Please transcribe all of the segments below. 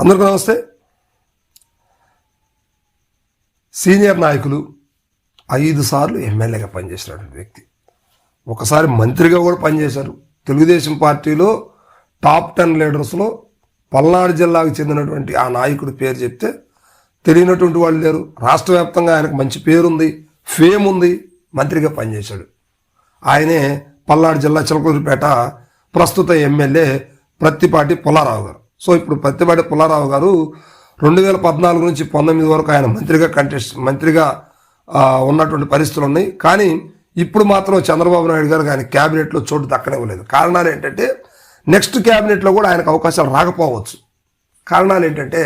అందరికీ నమస్తే. సీనియర్ నాయకులు 5 సార్లు ఎమ్మెల్యేగా పనిచేసినటువంటి వ్యక్తి, ఒకసారి మంత్రిగా కూడా పనిచేశారు. తెలుగుదేశం పార్టీలో టాప్ 10 లీడర్స్లో పల్నాడు జిల్లాకు చెందినటువంటి ఆ నాయకుడి పేరు చెప్తే తెలియనటువంటి వాళ్ళు లేరు. రాష్ట్ర వ్యాప్తంగా ఆయనకు మంచి పేరుంది, ఫేమ్ ఉంది. మంత్రిగా పనిచేశాడు. ఆయనే పల్నాడు జిల్లా చిలకలూరిపేట ప్రస్తుత ఎమ్మెల్యే ప్రత్తిపాటి పుల్లారావు గారు. సో ఇప్పుడు ప్రత్తిపాటి పుల్లారావు గారు 2014 నుంచి 19 వరకు ఆయన మంత్రిగా ఉన్నటువంటి పరిస్థితులు ఉన్నాయి. కానీ ఇప్పుడు మాత్రం చంద్రబాబు నాయుడు గారు ఆయన క్యాబినెట్లో చోటు దక్కనివ్వలేదు. కారణాలు ఏంటంటే నెక్స్ట్ క్యాబినెట్లో కూడా ఆయనకు అవకాశాలు రాకపోవచ్చు. కారణాలు ఏంటంటే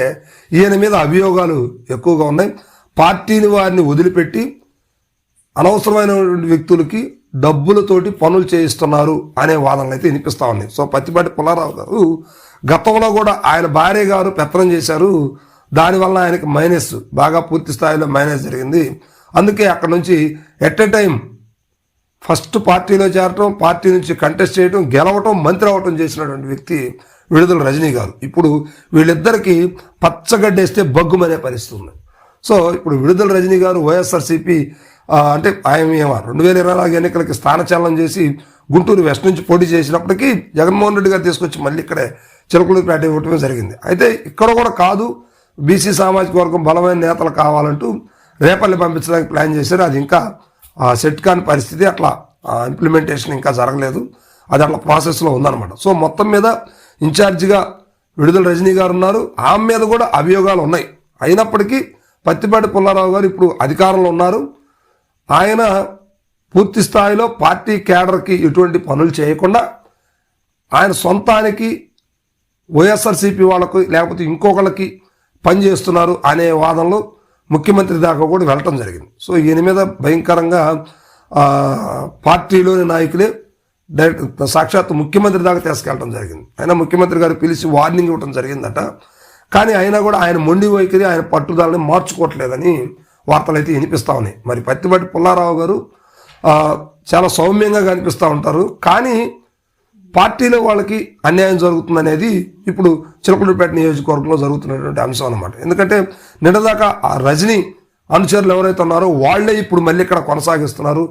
ఈయన మీద అభియోగాలు ఎక్కువగా ఉన్నాయి. పార్టీని వారిని వదిలిపెట్టి అనవసరమైనటువంటి వ్యక్తులకి డబ్బులతోటి పనులు చేయిస్తున్నారు అనే వాదనలు అయితే వినిపిస్తూ ఉన్నాయి. సో ప్రత్తిపాటి పుల్లారావు గారు గతంలో కూడా ఆయన భార్య గారు పెత్తనం చేశారు. దానివల్ల ఆయనకి బాగా పూర్తి స్థాయిలో మైనస్ జరిగింది. అందుకే అక్కడ నుంచి ఎట్ ఎ టైం ఫస్ట్ పార్టీలో చేరటం, పార్టీ నుంచి కంటెస్ట్ చేయడం, గెలవటం, మంత్రి అవటం చేసినటువంటి వ్యక్తి విడుదల రజనీ గారు. ఇప్పుడు వీళ్ళిద్దరికీ పచ్చగడ్డేస్తే బగ్గుమనే పరిస్థితి ఉంది. సో ఇప్పుడు విడుదల రజనీ గారు వైఎస్ఆర్సీపీ అంటే ఆయన 2024 ఎన్నికలకి స్థానచలనం చేసి గుంటూరు వెస్ట్ నుంచి పోటీ చేసినప్పటికీ జగన్మోహన్ రెడ్డి గారు తీసుకొచ్చి మళ్ళీ ఇక్కడే చిలకలూరిపేట ఇవ్వటమే జరిగింది. అయితే ఇక్కడ కూడా కాదు, బీసీ సామాజిక వర్గం బలమైన నేతలు కావాలంటూ రేపల్లి పంపించడానికి ప్లాన్ చేశారు. అది ఇంకా సెట్ కాని పరిస్థితి, అట్లా ఇంప్లిమెంటేషన్ ఇంకా జరగలేదు. అది అట్లా ప్రాసెస్లో ఉందన్నమాట. సో మొత్తం మీద ఇన్ఛార్జిగా విడుదల రజనీ గారు ఉన్నారు. ఆమె మీద కూడా అభియోగాలు ఉన్నాయి. అయినప్పటికీ ప్రత్తిపాటి పుల్లారావు గారు ఇప్పుడు అధికారంలో ఉన్నారు. ఆయన పూర్తి స్థాయిలో పార్టీ కేడర్కి ఎటువంటి పనులు చేయకుండా ఆయన సొంతానికి వైఎస్ఆర్సీపీ వాళ్ళకు లేకపోతే ఇంకొకళ్ళకి పనిచేస్తున్నారు అనే వాదనలో ముఖ్యమంత్రి దాకా కూడా వెళ్ళటం జరిగింది. సో ఈయన మీద భయంకరంగా పార్టీలోని నాయకులే డైరెక్ట్ సాక్షాత్ ముఖ్యమంత్రి దాకా తీసుకెళ్ళడం జరిగింది. అయినా ముఖ్యమంత్రి గారు పిలిచి వార్నింగ్ ఇవ్వడం జరిగిందట. కానీ అయినా కూడా ఆయన మొండి వైఖరి, ఆయన పట్టుదలని మార్చుకోవట్లేదని వార్తలు అయితే వినిపిస్తూ ఉన్నాయి. మరి ప్రత్తిపాటి పుల్లారావు గారు చాలా సౌమ్యంగా కనిపిస్తూ ఉంటారు. కానీ పార్టీలో వాళ్ళకి అన్యాయం జరుగుతుందనేది ఇప్పుడు చిలకలూరిపేట నియోజకవర్గంలో జరుగుతున్నటువంటి అంశం అన్నమాట. ఎందుకంటే నిన్నదాకా ఆ రజనీ అనుచరులు ఎవరైతే ఉన్నారో వాళ్లే ఇప్పుడు మళ్ళీ ఇక్కడ కొనసాగిస్తున్నారు,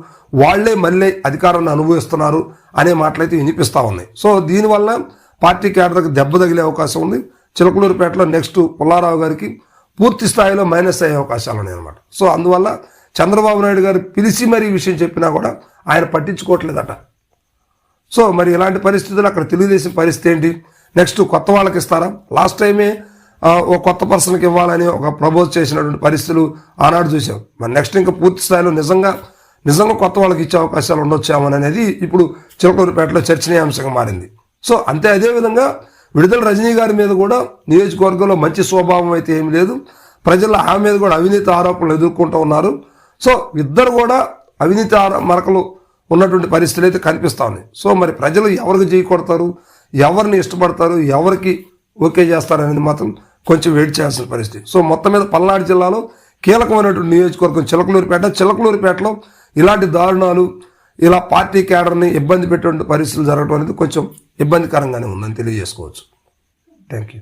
వాళ్లే మళ్ళీ అధికారాన్ని అనుభవిస్తున్నారు అనే మాటలైతే వినిపిస్తూ ఉన్నాయి. సో దీనివల్ల పార్టీ కేడర్కి దెబ్బ తగిలే అవకాశం ఉంది. చిలకలూరిపేటలో నెక్స్ట్ పుల్లారావు గారికి పూర్తి స్థాయిలో మైనస్ అయ్యే అవకాశాలు ఉన్నాయి అనమాట. సో అందువల్ల చంద్రబాబు నాయుడు గారు పిలిచి మరీ విషయం చెప్పినా కూడా ఆయన పట్టించుకోవట్లేదట. సో మరి ఇలాంటి పరిస్థితులు అక్కడ తెలుగుదేశం పరిస్థితి ఏంటి? నెక్స్ట్ కొత్త వాళ్ళకి ఇస్తారా? లాస్ట్ టైమే ఒక కొత్త పర్సన్కి ఇవ్వాలని ఒక ప్రపోజ్ చేసినటువంటి పరిస్థితులు ఆనాడు చూసాం. మరి నెక్స్ట్ ఇంకా పూర్తి స్థాయిలో నిజంగా కొత్త వాళ్ళకి ఇచ్చే అవకాశాలు ఉండొచ్చామని అనేది ఇప్పుడు చిలకలూరిపేటలో చర్చనీయాంశంగా మారింది. సో అదేవిధంగా విడుదల రజనీ గారి మీద కూడా నియోజకవర్గంలో మంచి స్వభావం అయితే ఏమి లేదు. ప్రజలు ఆమె మీద కూడా అవినీతి ఆరోపణలు ఎదుర్కొంటూ ఉన్నారు. సో ఇద్దరు కూడా అవినీతి మరకలు ఉన్నటువంటి పరిస్థితులు అయితే కనిపిస్తూ ఉన్నాయి. సో మరి ప్రజలు ఎవరికి చేయి కొడతారు, ఎవరిని ఇష్టపడతారు, ఎవరికి ఓకే చేస్తారు అనేది మాత్రం కొంచెం వెయిట్ చేయాల్సిన పరిస్థితి. సో మొత్తం మీద పల్నాడు జిల్లాలో కీలకమైనటువంటి నియోజకవర్గం చిలకలూరిపేటలో ఇలాంటి దారుణాలు, ఇలా పార్టీ కేడర్ని ఇబ్బంది పెట్టేటువంటి పరిస్థితులు జరగడం అనేది కొంచెం ఇబ్బందికరంగానే ఉందని తెలియజేసుకోవచ్చు. Thank you.